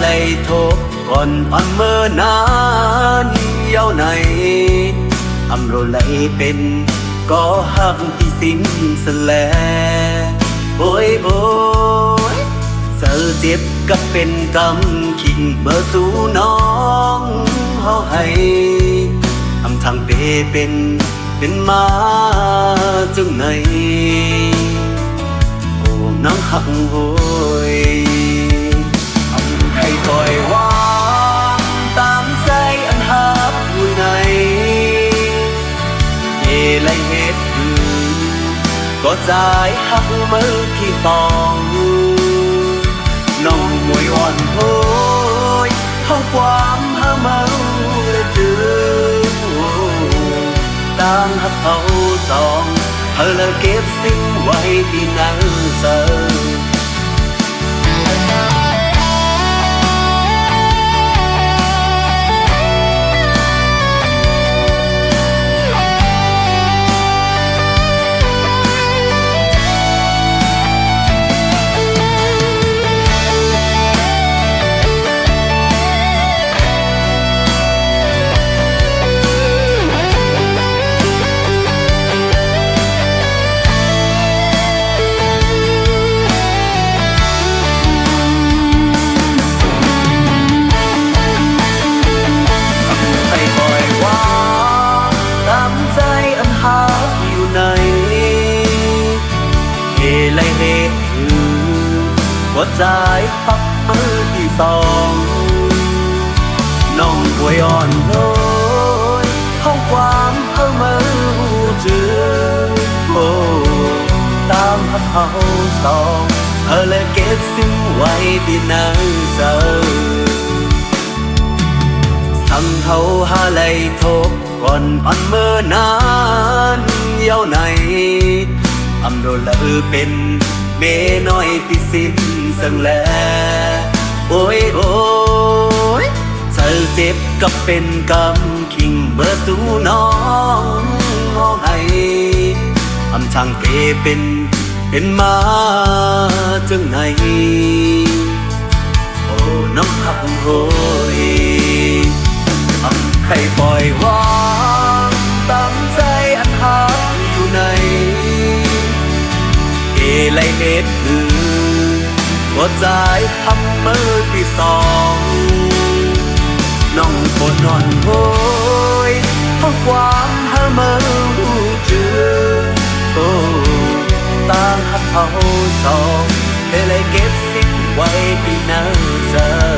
lại thốt còn ăn mơ nán yêu này rồi lại bên có hắc thì xin sân lẹ bối bối sợเจ็บกับเป็นกรรมขิงเบอร์สู้น้องเฮาให้ทางเปเป็นมาจึงไหนโอ้น้องหักโวยให้ปล่อยวางตามใจอันหักอยู่ในไรเหตุก็ใจหักมือที่สองน้องมวยอ่อนโหยเข้าความหาเมาและจืดต่างหักเขาสองเธอเลยเก็บสิ่งไว้ที่นั่งเศร้าหัวใจพักมือที่สองน้องป่วยอ่อนโน้ยห้องความเพิ่มมือจืดโอ้ตามพักเขาสองเธอเลยเก็บสิ่งไว้ที่นั่งเศร้าสั่งเขาหาไหลทบก่อนอ่อนเมื่อนานเย้าไหนโดนละเป็นเมน้อยที่สิ้นสังแลโอ้ยโอ้ยเธอเจ็บกับเป็นกรรมขิงเบอร์สู้น้องมองให้ทางเปเป็นมาจึงไหนโอ้น้ำหักโหยใครปล่อยวางตามใจอันหักอยู่ในไรเหตุหัวใจทำมือที่สองน้องคนนอนโหยเพราะความหามือจืดโอ้ต่างหักเขาสองเลยเก็บสิ่งไว้ที่นั่งเจอ